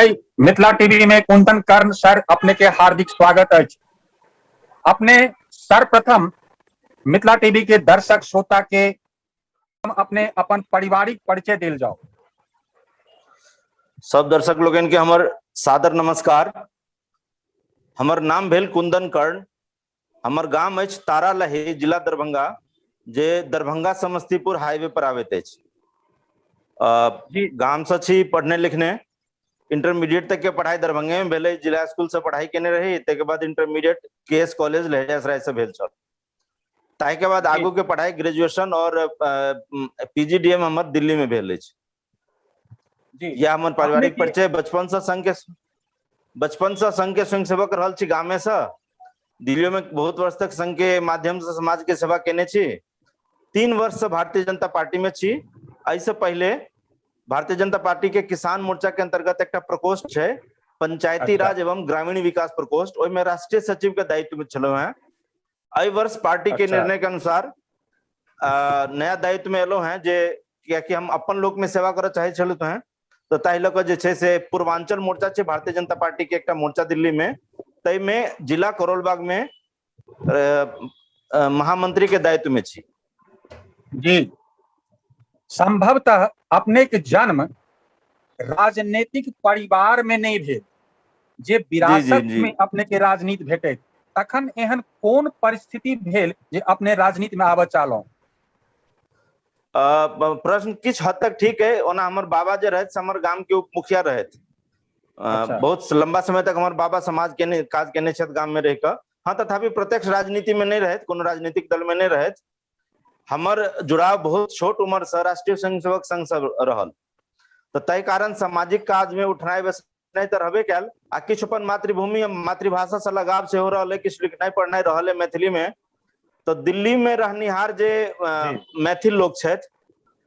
आई Mithila TV में कुंदन कर्ण sir अपने के हार्दिक स्वागत अछि। अपने सर्वप्रथम मिथिला टीवी के दर्शक श्रोता के हम अपने अपन पारिवारिक परिचय देल जाओ। सब दर्शक लोगन के हमर सादर नमस्कार। हमर नाम भेल कुंदन कर्ण। हमर गांव अछि तारा लहे, जिला दरभंगा, जे दरभंगा समस्तीपुर हाईवे पर आबैत अछि। गांव से छी पढ़ने लिखने, इंटरमीडिएट तक के पढ़ाई दरभंगे में भेले। जिला स्कूल से पढ़ाई केने रही, तै के बाद इंटरमीडिएट केएस कॉलेज लहेरियासराय से भेल छल। ताहि के बाद आगू के पढ़ाई ग्रेजुएशन और पीजीडीएम हमर दिल्ली में भेल अछि। यह हमर पारिवारिक परिचय। बचपन से संघ के स्वयंसेवक रहल छी गामे से। दिल्ली में बहुत वर्ष तक संघ के माध्यम से समाज के सेवा केने छी। 3 वर्ष से भारतीय जनता पार्टी में छी। ऐसे पहले भारतीय जनता पार्टी के किसान मोर्चा के अंतर्गत एक प्रकोष्ठ है, पंचायती राज एवं ग्रामीण विकास प्रकोष्ठ, ओहि में राष्ट्रीय सचिव के दायित्व में छलो हैं। एहि वर्ष पार्टी के निर्णय के अनुसार नया दायित्व में एलो हैं, जे कि हम अपन लोक में सेवा करे चाहे छलु हैं। तो ताहि लऽ कऽ जे छै से पूर्वांचल मोर्चा छै भारतीय जनता पार्टी के, एकटा मोर्चा दिल्ली में, तै में जिला करोलबाग में महामंत्री के दायित्व में छी। जी, संभवतः अपने के जन्म राजनीतिक परिवार में नहीं भेल, जे विरासत में अपने के राजनीति भेटैत। तखन एहन कोन परिस्थिति भेल जे अपने राजनीति में आबऽ चाहलहुं? प्रश्न किछ हद तक ठीक है। ओना हमर बाबा जे रहत हमर गांव के उप मुखिया रहत। बहुत लंबा समय तक हमर बाबा समाज के काज केने छथि गांव में रह कऽ। हाँ, तथापि प्रत्यक्ष राजनीति में नहीं रहत, कोनो राजनीतिक दल में नहीं रहत। हमर जुड़ाव बहुत छोट उम्र से राष्ट्रीय स्वयंसेवक संघ से रहल, तो तय कारण सामाजिक काज में उठनाइ बैसनाइ तो रहबे कैल। आ किछ अपन मातृभूमि मातृभाषा से लगाव से हो रहा है, किछ लिखनाइ पढ़नाइ रहल है मैथिली में। तो दिल्ली में रहनिहार जे मैथिल लोग छथि,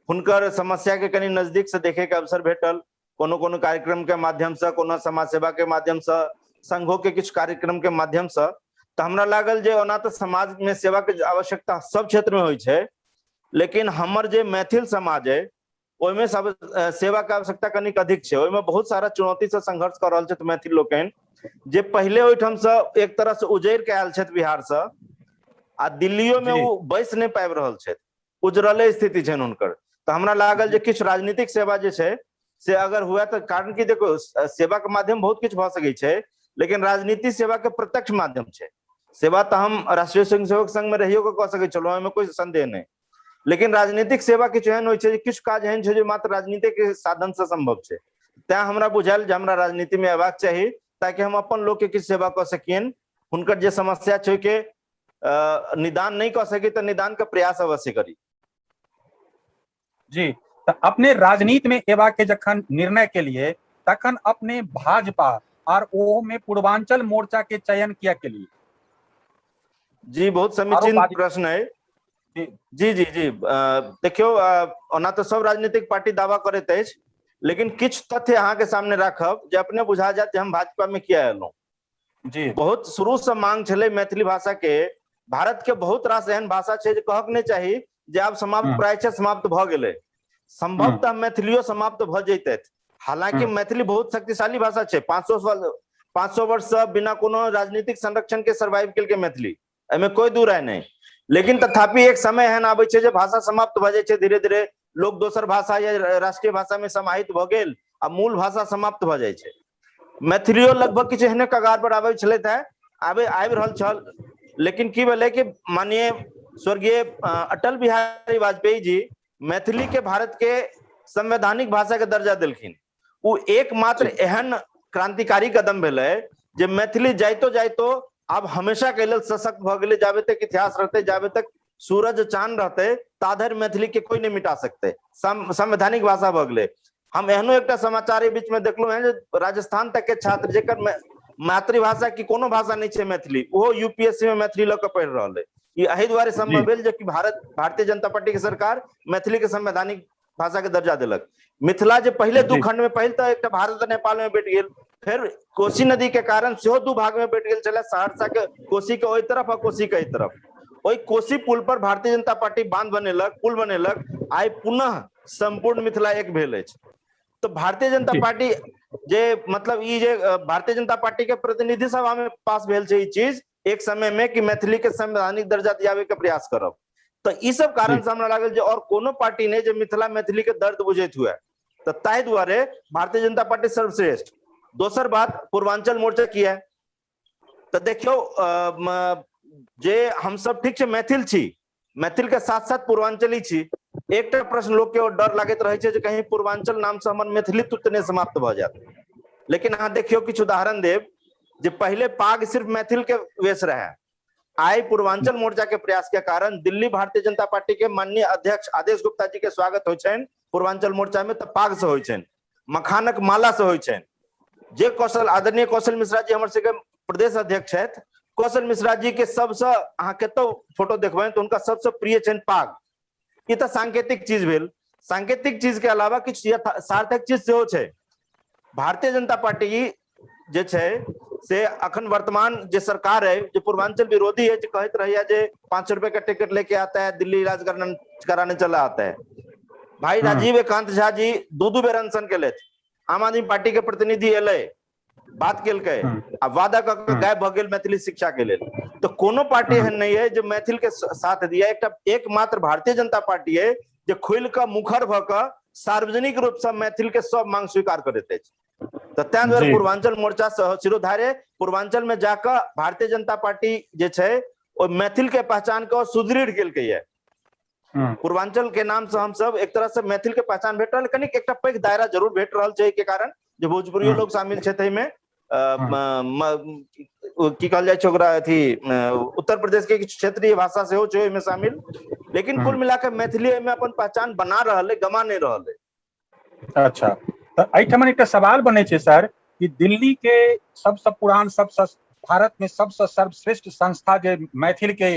हुनकर समस्या के कनी नजदीक से देखे के अवसर भेटल। कोनो कोनो कार्यक्रम के माध्यम से, कोनो समाज सेवा के माध्यम से, संघों के किछ कार्यक्रम के माध्यम से, तो हमरा लागल जे ओना तो समाज में सेवा के आवश्यकता सब क्षेत्र में होइ छै, लेकिन हमर जे मैथिल समाज है ओहिमे सब सेवा के आवश्यकता कनिक अधिक छै। ओहिमे बहुत सारा चुनौती से संघर्ष कर रहल छथि मैथिल लोकनि, जे पहले ओहिठाम से एक तरह से उजैर के आयल छथि बिहार से, आ दिल्लियो में वो बैस नहीं पाबि रहल छथि, उजरले स्थिति छनि हुनकर। तो हमरा लागल जे किछु राजनीतिक सेवा जे छै से अगर हुए तो, कारण कि देखो सेवा के माध्यम बहुत किछु भ सकै छै, लेकिन राजनीति सेवा के प्रत्यक्ष माध्यम छै। सेवा तो हम राष्ट्रीय स्वयंसेवक संघ में रहियो के कह सकै छलहुं, एहिमे कोई संदेह नहीं। लेकिन राजनीतिक सेवा किछु एहन होइ छै, किछु काज एहन छै जे मात्र राजनीति के साधन से संभव छै। तें हमरा बुझायल जे हमरा राजनीति में अयबाक चाही, ताकि हम अपन लोग के किछु सेवा कऽ सकियन। हुनकर जे समस्या छै के निदान नहीं कर सकी तो निदान का प्रयास अवश्य करी। जी, तो अपने राजनीति में एबा के जखन निर्णय के लिए, तखन अपने भाजपा और ओ में पूर्वांचल मोर्चा के चयन किया के लिए? जी, बहुत समीचीन प्रश्न है। जी जी जी, देखियो ओना तो सब राजनीतिक पार्टी दावा करैत अछि, लेकिन किछु तथ्य अहाँ के सामने राखब जे अपने बुझा जायत जे हम भाजपा में किया एलहुं। जी, बहुत शुरू से मांग छलै मैथिली भाषा के। भारत के बहुत रास एहन भाषा छै जे कहक नहीं चाही जे आब समाप्त, प्राय समाप्त भ गेलै। संभवतः मैथिलियो समाप्त भ जैतै। हालांकि मैथिली बहुत शक्तिशाली भाषा छै। 500 वर्ष से बिना कोनो राजनीतिक संरक्षण के सर्वाइव केलकै मैथिली, एमे कोई दू राय नहीं। लेकिन तथापि एक समय एहन आबै छै जे भाषा समाप्त भ जाइ छै, धीरे धीरे लोग दोसर भाषा या राष्ट्रीय भाषा में समाहित भ गेल आ मूल भाषा समाप्त भ जाइ छै। मैथिलियो लगभग किछु एहने कगार पर आबै छलैथ है, आबि रहल छल। लेकिन की भेलै कि माननीय स्वर्गीय अटल बिहारी वाजपेयी जी मैथिली के भारत के संवैधानिक भाषा के दर्जा देलखिन। वो एकमात्र एहन क्रांतिकारी कदम भेलै जे मैथिली जाइतो जाइतो आब हमेशा के लेल सशक्त भ गेलै। जाबे तक इतिहास रहते, जाबे तक सूरज चांद रहते, ताधर मैथिली के कोई नहीं मिटा सकते। संवैधानिक भाषा भ गेलै। हम एहनो एकटा समाचार बीच में देखलो है, राजस्थान तक के छात्र जेकर मातृभाषा की कोनो भाषा नहीं छै मैथिली, वो यूपीएससी में मैथिली लऽ कऽ पढ़ि रहल है। ई एहि दुआरे संभव भेल जे कि भारतीय जनता पार्टी के सरकार मैथिली के संवैधानिक भाषा के दर्जा देलक। मिथिला जे पहले 2 खंड में, पहिल तो एक भारत और नेपाल में बैठ गेल, फिर कोसी नदी के कारण सेहो 2 भाग में बैठ गेल छलै। सहरसा के कोसी के ओहि तरफ और कोसी के एहि तरफ। ओहि कोसी पुल पर भारतीय जनता पार्टी बांध बनेलक, पुल बनेलक। आइ पुनः संपूर्ण मिथिला एक भेल अछि। तो भारतीय जनता पार्टी जे मतलब ई जे भारतीय जनता पार्टी के प्रतिनिधि सभा में पास भेल छै ई चीज एक समय में कि मैथिली के संवैधानिक दर्जा दियावे के प्रयास करब, तो ई सब कारण से हमरा लागल जे और कोनो पार्टी ने जे मिथिला मैथिली के दर्द बुझैत हुए, तो ताहि दुआरे भारतीय जनता पार्टी सर्वश्रेष्ठ। दोसर बात पूर्वांचल मोर्चा की है, तो देखियो जे हम सब ठीक छै मैथिल छी, मैथिल के साथ साथ पूर्वांचली छी, एक प्रश्न लोग के डर लागत रहे छै जे कहीं पूर्वांचल नाम से हमर मैथिलीत्व तो नहीं समाप्त भ जात। लेकिन अहाँ देखियो किछु उदाहरण देव जे पहले पाग सिर्फ मैथिल के वेश रहे, आई पूर्वांचल मोर्चा के प्रयास के कारण दिल्ली भारतीय जनता पार्टी के माननीय अध्यक्ष आदेश गुप्ता जी के स्वागत होइ छनि पूर्वांचल मोर्चा में, तो पाग से होइ छनि, मखानक माला से होइ छनि। जे कौशल आदरणीय कौशल मिश्रा जी हमर सबके प्रदेश अध्यक्ष छथि, कौशल मिश्रा जी के सबसे अहाँ कतौ फोटो देखबै तो उनका सबसे प्रिय छनि पाग। ई तो सांकेतिक चीज भेल। सांकेतिक चीज के अलावा किछु सार्थक चीज सेहो छै। भारतीय जनता पार्टी जे छै से अखन वर्तमान जे सरकार है जो पूर्वांचल विरोधी है, जो कहते रहिए जे 500 रुपए का टिकट लेके आता है दिल्ली इलाज कराने चला आता है। भाई राजीव एकांत झा जी दू बेर अनशन केले, आम आदमी पार्टी के प्रतिनिधि एले, बात केलकै आ वादा क के गायब भ गेल मैथिली शिक्षा के लेल। तो कोनो पार्टी एहन नहीं है जो मैथिल के साथ दिया, एकमात्र भारतीय जनता पार्टी है जो खुल के मुखर भ के सार्वजनिक रूप से मैथिल के सब मांग स्वीकार करते है। तो तें दुआरे पूर्वांचल मोर्चा शिरोधार्य पूर्वांचल में जाकर भारतीय जनता पार्टी जे छै ओ मैथिल के पहचान के सुदृढ़ केलकै है। पूर्वांचल के नाम से हम सब एक तरह से मैथिल के पहचान भेट रहल, कनिक एकटा पैघ दायरा जरूर भेट रहल छै के कारण जो भोजपुरी लोग शामिल छै तै में की कहल जाय छै ओकरा अथी उत्तर प्रदेश के किछु क्षेत्रीय भाषा सेहो छै ओहि में शामिल, लेकिन कुल मिलाकर मैथिली में अपन पहचान बना रहल है, गमा नहीं रहल है। अच्छा, तो एहिठाम एकटा सवाल बने छै सर कि दिल्ली के सबसे पुरान सबसे भारत में सबसे सर्वश्रेष्ठ संस्था जे मैथिल के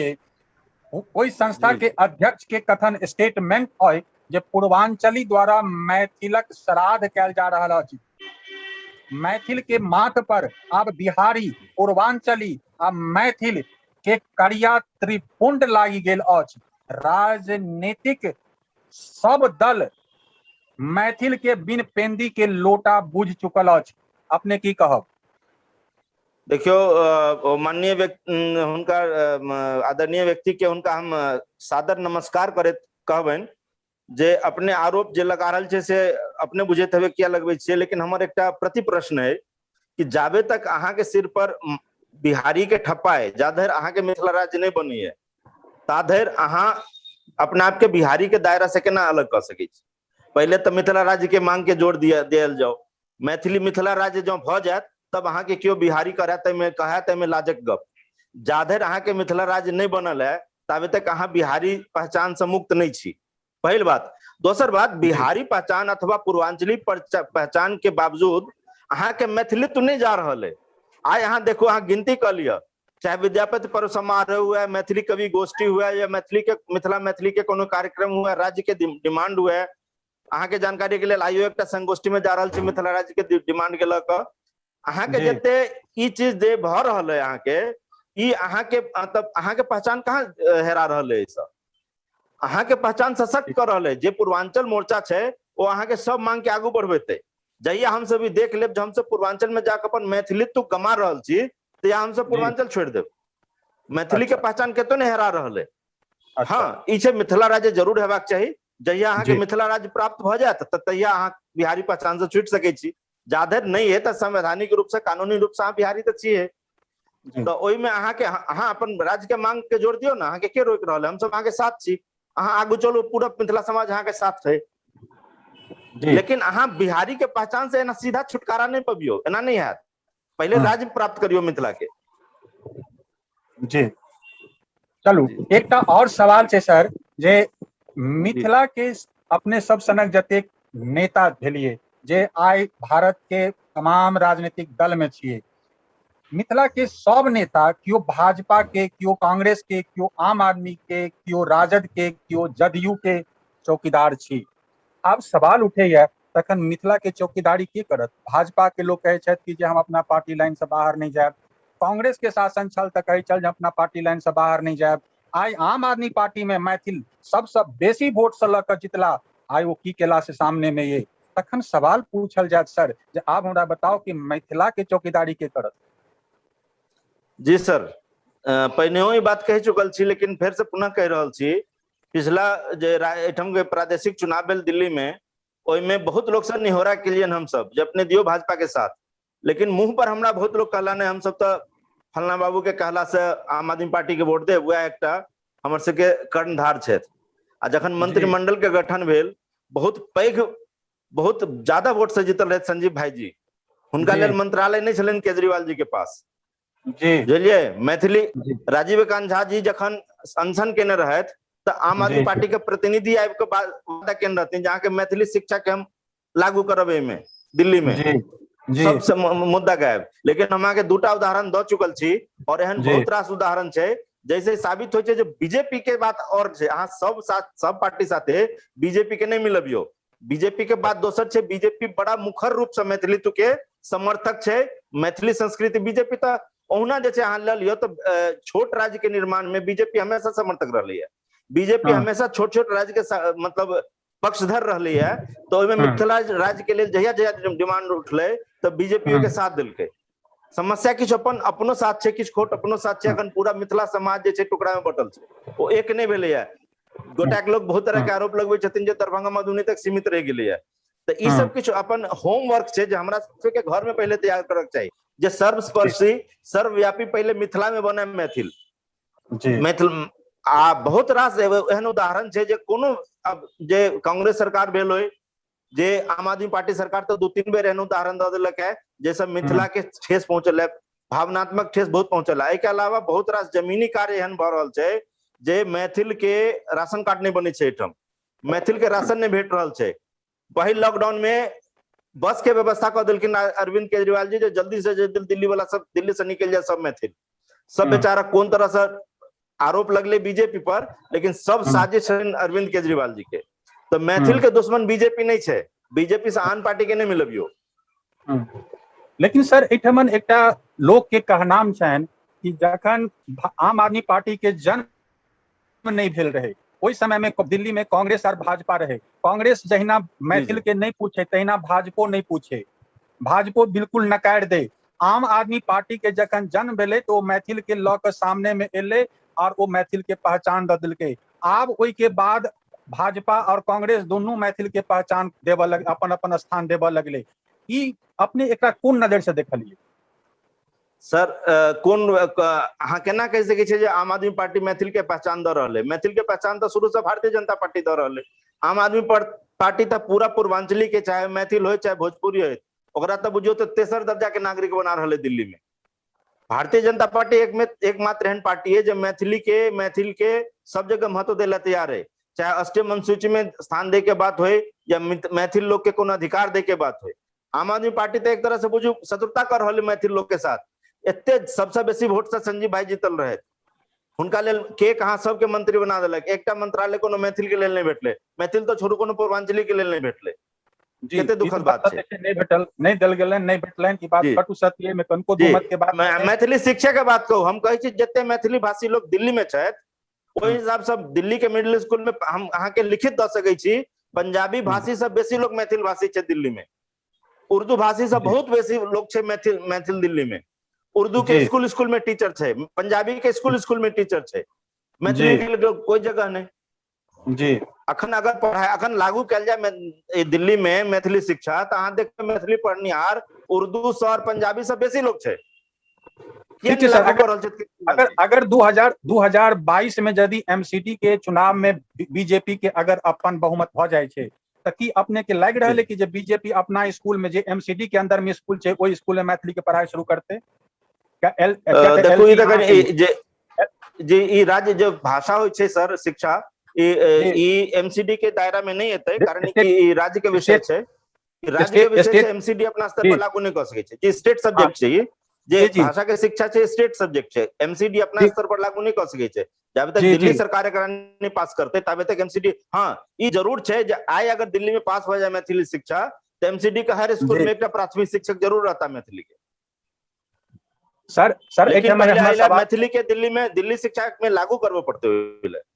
ओहि संस्था के अध्यक्ष के कथन स्टेटमेंट है जे पूर्वांचली द्वारा मैथिलक श्राद्ध कैल जा रहा अछि। मैथिल के माथ पर अब बिहारी, पूर्वांचली आ मैथिल के करिया त्रिपुंड लागी गेल अछि। राजनीतिक सब दल मैथिल के बिन पेंदी के लोटा बुझ चुकल अछि, अपने की कहब? देखियो माननीय हुनका आदरणीय व्यक्ति के हुनका हम सादर नमस्कार करैत कहबनि जे अपने आरोप जे लगा रहल छै से अपने बुझैत हेबै किया लगबै छियै, लेकिन हमर एकटा प्रति प्रश्न है कि जाबे तक अहाँ के सिर पर बिहारी के ठप्पा है, जा धरि अहाँ के मिथिला राज्य नहीं बनी है ता धरि अहाँ अपना आप के बिहारी के दायरा से केना अलग कर सकै छी। पहले तो मिथिला राज्य के मांग के जोड़ दियल जाओ, मैथिली मिथिला राज्य जो भ जायत तब अहाँ के क्यों बिहारी कहे में लाजक गप। जा धरि अहाँ के मिथिला राज्य नहीं बनल है ताबे तक अहाँ बिहारी पहचान से मुक्त नहीं छी, पहली बात। दोसर बात, बिहारी पहचान अथवा पूर्वांचली पहचान के बावजूद अहाँ के मैथिलित्व नहीं जा रहा है। आज अहाँ देखो, अहाँ गिनती कर लिया, चाहे विद्यापति पर्व समारोह हुआ, मैथिली कवि गोष्ठी हुआ या मिथिला मैथिली के कोनो कार्यक्रम हुआ, राज्य के डिमांड हुआ, अहाँ के जानकारी के लिए आइयो एक संगोष्ठी में जा रहा है मिथिला राज्य के डिमांड के लक अहाँ के जते ई चीज दे भ रहल है, अहाँ के ई अहाँ के मतलब अहाँ के पहचान कहाँ हेरा रहल है, ई सब अहाँ के पहचान सशक्त कर रहल है। जे पूर्वांचल मोर्चा छै वो अहाँ के सब मांग के आगू बढ़बेते। जहिया हम सब भी देख लेब हम सब पूर्वांचल में जाकर अपन मैथिलित्व गमा रहल छी तो हम सब पूर्वांचल छोड़ देब, मैथिली के पहचान कतो नहीं हेरा रहल है। हाँ, ई छै मिथिला राज्य जरूर हेबाक चाही। जहिया अहाँ के मिथिला राज्य प्राप्त भ जायत तहिया अहाँ बिहारी पहचान से छूट सकै छी। जाधर नहीं है तो संवैधानिक रूप से कानूनी रूप से अहाँ बिहारी तो छिए, तो ओहि में अहाँ के अहाँ अपन राज्य के मांग के जोड़ दियो ना, अहाँ के रोक रहल है, हम सब अहाँ के साथ छी, अहाँ आगू चलो, पूरा मिथिला समाज अहाँ के साथ है। लेकिन अहाँ बिहारी के पहचान से एना सीधा छुटकारा नहीं पबियो, एना नहीं है, पहले राज्य प्राप्त करियो मिथिला के। जी चलू, एकटा और सवाल छै सर जे मिथिला के अपने सब सनक जतेक नेता भेलिए जे आइ भारत के तमाम राजनीतिक दल में छिए, मिथिला के सब नेता क्यों भाजपा के, क्यों कांग्रेस के, क्यों आम आदमी के, क्यों राजद के, क्यों जदयू के चौकीदार छी। आब सवाल उठैया तखन मिथिला के चौकीदारी के करत? भाजपा के लोग कहे छथि कि जे हम अपना पार्टी लाइन से बाहर नहीं जाएब, कांग्रेस के शासन छल तऽ कहै छल जे अपना पार्टी लाइन से बाहर नहीं जाएब। आई आम आदमी पार्टी में मैथिल सबसे बेसी वोट से लऽ कऽ जितला, आई वो की केला से सामने में ये तखन सवाल पूछल जात सर जे आप हमरा बताओ कि मिथिला के चौकीदारी के करत। जी सर, पहिनेहो ई बात कह चुकल छी, लेकिन फिर से पुनः कह रहल छी। पिछला जे एठम के प्रादेशिक चुनाव भेल दिल्ली में, ओइमे बहुत लोग से निहोरा केलियन हम सब जे अपने दियो भाजपा के साथ, लेकिन मुंह पर हमरा बहुत लोग कहला ने हम सब तो फलना बाबू के कहला से आम आदमी पार्टी के वोट दे, वह एकटा हमर सबके कर्णधार छथि। आ जखन मंत्रिमंडल के गठन भेल, बहुत पैघ बहुत ज्यादा वोट से जीतल रहे संजीव भाई जी, हुनका लेल मंत्रालय नहीं छलन केजरीवाल जी के पास। बुझलिए, मैथिली राजीव कांत झा जी जखन अनशन केने रहत तो आम आदमी पार्टी के प्रतिनिधि आबि के वादा केने रहथिन जहाँ के मैथिली शिक्षा के हम लागू करब में दिल्ली में, सबसे मुद्दा गायब। लेकिन हम अहाँके दूटा उदाहरण द चुकल छी, और एहन बहुत रास उदाहरण छै जैसे साबित होइ छै जे बीजेपी के बात और छै। अहाँ सब पार्टी साथे बीजेपी के नहीं मिलबियो। बीजेपी के बात दोसर छै, बीजेपी बड़ा मुखर रूप से मैथिलीत्व के समर्थक छै। मैथिली संस्कृति बीजेपी तो ओहुना जे छै अहाँ ल लियो तो छोट राज्य के निर्माण में बीजेपी हमेशा समर्थक रहली है। बीजेपी हमेशा छोट छोट राज्य के मतलब पक्षधर रहली है। तो ओइमे मिथिला राज्य के लिए जहिया जहिया डिमांड उठले तो बीजेपी के साथ दिलके। समस्या किछु अपनो साथ छै, किछु खोट अपनो साथ छै। अखन पूरा मिथिला समाज जे छै टुकड़ा में बटल छै, वो एक नहीं भेले है। गोटाक लोग बहुत तरह के आरोप लगबै छथिन जे दरभंगा मधुबनी तक सीमित रह गेलै है। तो ई सब किछु अपन होमवर्क छै जे हमरा सबके घर में पहले तैयार करक चाहिए, जे सर्वस्पर्शी सर्वव्यापी पहले मिथिला में बने मैथिल। मैथिल आ बहुत रास एहन उदाहरण छै जे कोनो अब जे कांग्रेस सरकार भेल होय, जे आम आदमी पार्टी सरकार तो 2-3 बेर एहन उदाहरण दे देलक है जे सब मिथिला के ठेस पहुंचल है, भावनात्मक ठेस बहुत पहुंचल है। एहि के अलावा बहुत रास जमीनी कार्य एहन भ रहल छै जे मैथिल के राशन कार्ड नहीं बने छै एठम, मैथिल के राशन नहीं भेट रहल छै। पहिल लॉकडाउन में बस के व्यवस्था कर दिलखिन अरविंद केजरीवाल जी, जो जल्दी से जल्दी दिल्ली वाला सब दिल्ली से निकल जाए सब मैथिल। सब बेचारा कोन तरह से आरोप लगले बीजेपी पर, लेकिन सब साजिश अरविंद केजरीवाल जी के। तो मैथिल के दुश्मन बीजेपी नहीं छै, बीजेपी से आन पार्टी के नहीं मिलबियो। लेकिन सर एठमन एकटा लोक के कहनाम छन कि जखन आम आदमी पार्टी के जन्म नहीं भेल रहे, ओहि समय में दिल्ली में कांग्रेस और भाजपा रहे। कांग्रेस जहिना मैथिल के नहीं पूछे तहिना भाजपो नहीं पूछे, भाजपो बिल्कुल नकार दे। आम आदमी पार्टी के जखन जन्म भेले तो मैथिल के लऽ के सामने में एले और वो मैथिल के पहचान द दिलके। आब ओहि के बाद भाजपा और कांग्रेस दोनों मैथिल के पहचान देव लग, अपन अपन स्थान देव लगले। ई अपने एकरा कोन नजर से देखलिए सर? कोन अहाँ केना कह सकै छियै जे आम आदमी पार्टी मैथिल के पहचान द रहले? मैथिल के पहचान तो शुरू से भारतीय जनता पार्टी द रहले। आम आदमी पार्टी तो पूरा पूर्वांचली के, चाहे मैथिल हो चाहे भोजपुरी हो, ओकरा तो बुझियो तो तेसर दर्जा के नागरिक बना रहले दिल्ली में। भारतीय जनता पार्टी एकमात्र एहन पार्टी है जो मैथिल के सब जगह महत्व देला तैयार है, चाहे अष्टम अनुसूची में स्थान दे के बात हो या मैथिल लोग के कोनो अधिकार दे के बात हो। आम आदमी पार्टी तो एक तरह से बुझू शत्रुता कर रहल मैथिल लोग के साथ। एते सबसे बेसी वोट से संजीव भाई जीतल रहे, हुनका लेल के कहाँ सबके मंत्री बना देलक। एकटा मंत्रालय कोनो मैथिल के लेल नहीं भेटले, मैथिल तो छोड़ू कोनो पूर्वांचली के लेल नहीं भेटले। केते दुखद बात छै। नहीं भेटल, नहीं दल गेलन, नहीं भेटलन की बात कटु सत्य में कनको दुमत के बात। मैथिली शिक्षा के बात कहू, हम कहै छी जते मैथिली भाषी लोग दिल्ली में छथि, ओहि हिसाब से दिल्ली के मिडिल स्कूल में हम अहाँ के लिखित द सकै छी, पंजाबी भाषी से बेसी लोग मैथिल भाषी छै दिल्ली में, उर्दू भाषी से बहुत बेसी लोग छै मैथिल दिल्ली में। उर्दू के स्कूल में टीचर छै, पंजाबी के स्कूल में टीचर छै, मैथिली के लिए कोई जगह नहीं जी। अखन अगर पढ़ाई अखन लागू कल जाए दिल्ली में मैथिली शिक्षा, तो अहाँ देखते मैथिली पढ़निहार उर्दू से और पंजाबी से बेसी लोग छै। अगर 2022 में यदि एमसीडी के चुनाव में बीजेपी के अगर अपन बहुमत भ जाए छै, तो की अपने के लग रहा है कि बीजेपी अपना स्कूल में जे एमसीडी के अंदर में स्कूल छै, ओहि स्कूल में मैथिली के पढ़ाई शुरू करते? जी राज्य जो भाषा हो सर शिक्षा एमसीडी के दायरा में नहीं एते, कारण कि राज्य के विषय छै। राज्य के विषय छै, एमसीडी अपना स्तर पर लागू नहीं कर सके छै। जी स्टेट सब्जेक्ट छै, ये भाषा के शिक्षा छै स्टेट सब्जेक्ट छै, एमसीडी अपना स्तर पर लागू नहीं कर सके छै। जब तक दिल्ली सरकार एकरा नहीं पास करते तब तक एमसीडी, हाँ ये जरूर छै जे आइ अगर दिल्ली में पास हो जाए मैथिली शिक्षा, तो एमसीडी का हर स्कूल में एक प्राथमिक शिक्षक जरूर रहता मैथिली के। सर लेकिन मैथिली के दिल्ली शिक्षा में लागू करबो पड़ते।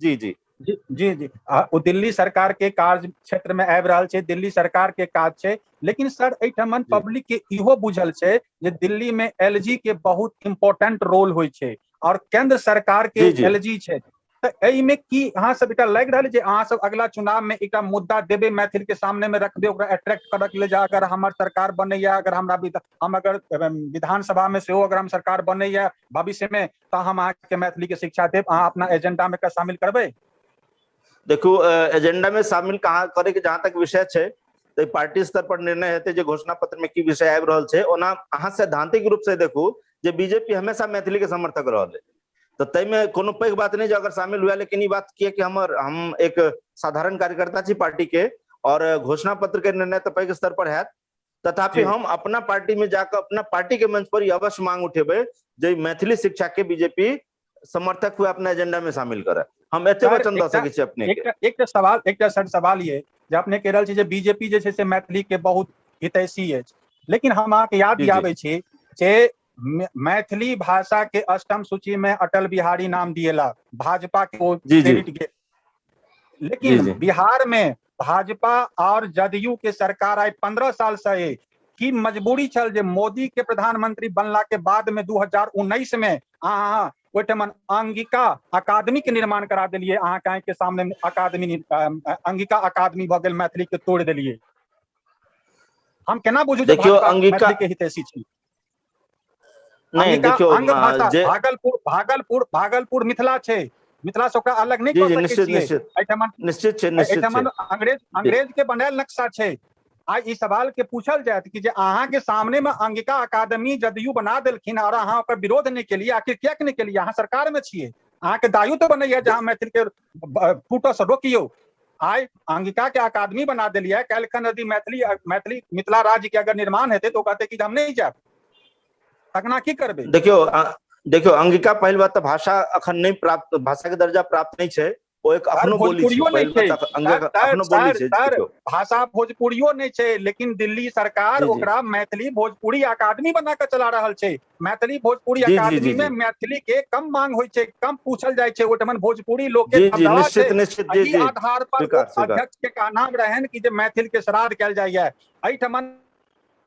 जी जी जी जी जी वो दिल्ली सरकार के कार्य क्षेत्र में आबि रहल छै, दिल्ली सरकार के काज छै। लेकिन सर एहिठमन जी पब्लिक के इहो बुझल छै जे दिल्ली में एलजी के बहुत इंपॉर्टेंट रोल होइ छै और केंद्र सरकार के जी जी एलजी छै। तो एहिमे की अहाँ सब एकटा लागि रहल जे अहाँ सब अगला चुनाव में एकटा मुद्दा देबे, मैथिल के सामने में रखबे, ओकरा अट्रैक्ट करऽ के लेल जे अगर हमर सरकार बनैया, अगर हमरा हम अगर विधानसभा में सेहो अगर हम सरकार बनैया भविष्य में, तो हम अहाँके मैथिली के शिक्षा देब, अहाँ अपना एजेंडा में शामिल करबै? देखू एजेंडा में शामिल कहाँ करे के जहां तक विषय छै तो पार्टी स्तर पर निर्णय हेतै जे घोषणा पत्र में की विषय आबि रहल छै। ओना अहाँ सैद्धांतिक रूप से देखू जे बीजेपी हमेशा मैथिली के समर्थक रहल है, तो तैमे कोनो पैघ बात नहीं जो अगर शामिल हुआ। लेकिन ये बात किए कि हम एक साधारण कार्यकर्ता छी पार्टी के, और घोषणा पत्र के निर्णय तो पैघ स्तर पर है, तथापि हम अपना पार्टी में जाकर अपना पार्टी के मंच पर ये अवश्य मांग उठेबे जे मैथिली शिक्षा के बीजेपी समर्थक हुए अपना एजेंडा में शामिल करे। हम एते वचन द सकै छी अपने के। एक सवाल ये जे अपने कह रहल छी जे बीजेपी जे छै से मैथिली के बहुत हितैषी अछि, लेकिन हम अहाँके याद दियाबै छी जे मैथिली भाषा के अष्टम सूची में अटल बिहारी नाम दिएला, भाजपा के वो क्रेडिट गेल। लेकिन बिहार में भाजपा और जदयू के सरकार आइ 15 साल से है की मजबूरी छल जे मोदी के प्रधानमंत्री बनला के बाद में 2019 में अहाँ ओहिठमन अंगिका अकादमी के निर्माण करा दिलिए, अहाँ के सामने अकादमी अंगिका अकादमी भ गेल, मैथिली के तोड़ दिलिए। हम केना बुझू जे भाजपा मैथिली के हितैषी छी? अंगिका अंग भाषा भागलपुर मिथिला छै, मिथिला से ओकरा अलग नहीं कर सकै छियै। एहिठमन अंग्रेज के बनायल नक्शा छै। आज इस सवाल के पूछल जायत कि जे अहाँ के सामने में अंगिका अकादमी जदयू बना देलखिन और अहाँ ओकर विरोध नहीं केलिए, आखिर किया नहीं केलिए? अहाँ सरकार में छियै, अहाँ के दायित्व बनैया जे अहाँ मैथिल के फूटो से रोकियो। आइ अंगिका के अकादमी बना दिलिए, काल्हिखन यदि मैथिली मिथिला राज्य के अगर निर्माण हेतै तो कहते कि हम नहीं जायब, तखना की करबै? देखियो अंगिका पहिल बात तो भाषा अखन नहीं प्राप्त, भाषा के दर्जा प्राप्त नहीं छै, वो एक अखनो बोली छै। पहिल बात अंगिका अखनो बोली छै, भाषा भोजपुरियो नहीं छै, लेकिन दिल्ली सरकार ओकरा मैथिली भोजपुरी अकादमी बना के चला रहल छै। मैथिली भोजपुरी अकादमी में मैथिली के कम मांग होय छै, कम पूछल जाय छै, ओहिठमन भोजपुरी लोग के दबदबा छै। ई आधार पर अध्यक्ष के कहना रहन कि जे मैथिल के श्राद्ध कयल जाइए। एहिठमन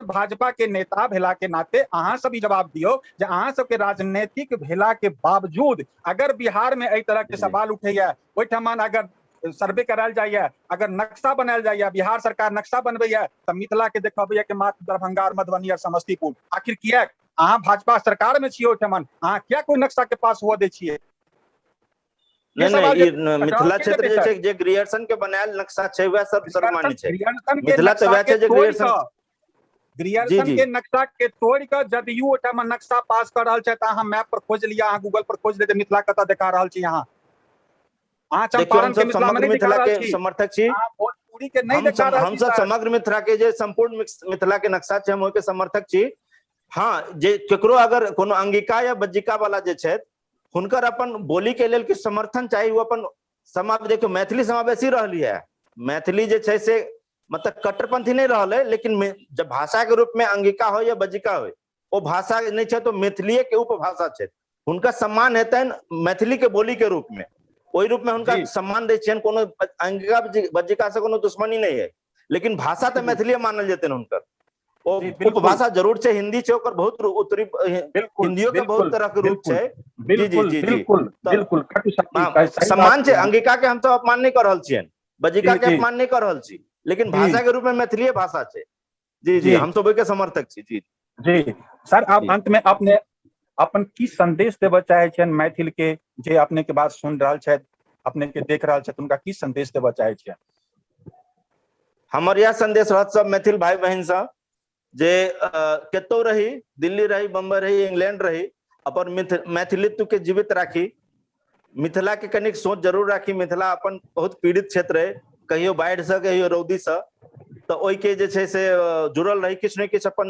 भाजपा के नेता भेला के नाते अहाँ सब ही जवाब दियो जे अहाँ सबके राजनीतिक भेला के बावजूद अगर बिहार में एहि तरह के सवाल उठैया, ओहिठमन अगर सर्वे करायल जाइए, अगर नक्शा बनायल जाइए, बिहार सरकार नक्शा बनबैया तो मिथिला के देखबैया कि मात्र दरभंगा और मधुबनी और समस्तीपुर, आखिर किया अहाँ भाजपा सरकार में छियै, ओहिठमन अहाँ किया कोई नक्शा के पास हुआ दै छियै? नहीं मिथिला क्षेत्र जे ग्रियर्सन के बनायल नक्शा छै वह सब सर्वमान्य छै। मिथिला तो वह छै जे ग्रियर्सन के नक्शा के तोड़ के जदयू ओहिठमन नक्शा पास कर रहल छै। अहाँ मैप पर खोज लिया, अहाँ गूगल पर खोज ले मिथिला कतऽ देखा रहल छी। अहाँ चंपारण के मिथिला में नहीं दिखा रहल छी, समर्थक छी, भोजपुरी के नहीं दिखा रहल छी। हम सब समग्र मिथिला के जे संपूर्ण मिथिला के नक्शा छै, हम ओके समर्थक छी। हाँ, जे केकरो अगर कोनो अंगिका या बज्जिका वाला जे छै हुनकर अपन बोली के लेल किछु समर्थन चाही, वो अपन समाज देखियो मैथिली समावेशी रहली है। मैथिली जे छै से मतलब कट्टरपंथी नहीं रहल है, लेकिन जब भाषा के रूप में अंगिका हो या बज्जिका हो, वो भाषा नहीं छै तो मैथिली के उपभाषा छै। उनका सम्मान हेतन मैथिली के बोली के रूप में, ओहि रूप में उनका सम्मान दै छियन। कोनो अंगिका बज्जिका से कोनो दुश्मनी नहीं है, लेकिन भाषा तो मैथिली मानल जेतन हुनकर। उपभाषा जरूर छै, हिंदी छै, ओकर बहुत उत्तरी हिंदियों के बहुत तरह के रूप छै। सम्मान छै, अंगिका के हम तो अपमान नहीं कर रहल छियन, बज्जिका के अपमान नहीं कर रहल छी, लेकिन भाषा के रूप में मैथिली भाषा छै। जी हम सब के समर्थक छी। जी सर, आप अंत में अपने अपन की संदेश देबऽ चाहे छियन मैथिल के जे अपने के बात सुन रहल छथि, अपने के देख रहल छथि, उनका की संदेश देबऽ चाहे छियन? हमर यह संदेश रहत सब मैथिल भाई बहन से जे कतो रही, दिल्ली रही, बम्बई रही, इंग्लैंड रही, अपन मैथिलित्व के जीवित राखी। मिथिला के कनिक सोच जरूर राखी। मिथिला अपन बहुत पीड़ित क्षेत्र है, कहियो बाढ़ि से कहियो रौदी से, तो ओहि के जे छै से जुड़ल रही। किछु ने किछु अपन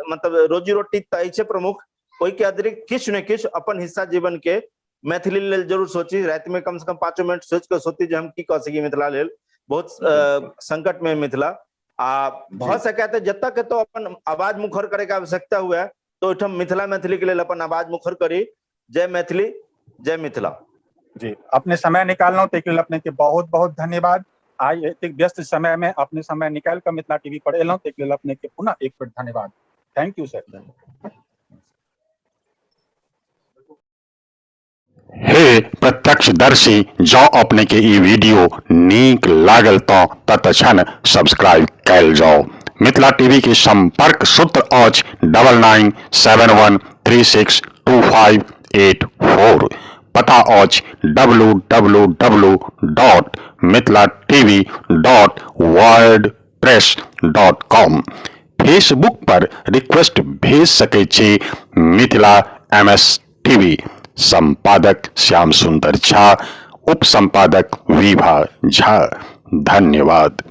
मतलब रोजी रोटी तऽ छै प्रमुख, ओहि के अतिरिक्त किछु ने किछु अपन हिस्सा जीवन के मैथिली लेल जरूर सोची। रात में कम से कम 5 मिनट सोच के सोची जे हम की कह सकी मिथिला लेल। बहुत संकट में मिथिला आ भ सके तो जब तक तो अपन आवाज मुखर करे के आवश्यकता हुए तो मिथिला मैथिली के लिए अपन आवाज मुखर करी। जय मैथिली, जय मिथिला। जी अपने समय निकालना ताहि लेल अपने के बहुत बहुत धन्यवाद। आई एतेक व्यस्त समय में अपने समय निकाल कर मिथिला टीवी पर एलहुं ताहि लेल अपने के पुनः एक बेर धन्यवाद। Thank you sir. हे प्रत्यक्षदर्शी, जँ अपने के ई वीडियो नीक लागल तो तत्क्षण सब्सक्राइब कैल जाओ। मिथिला टीवी के संपर्क सूत्र अछि 9971362584। पता अछि www.mithilatv.wordpress.com। फेसबुक पर रिक्वेस्ट भेज सकै छी मिथिला MS टीवी। संपादक श्याम सुंदर झा, उप संपादक विभा झा। धन्यवाद।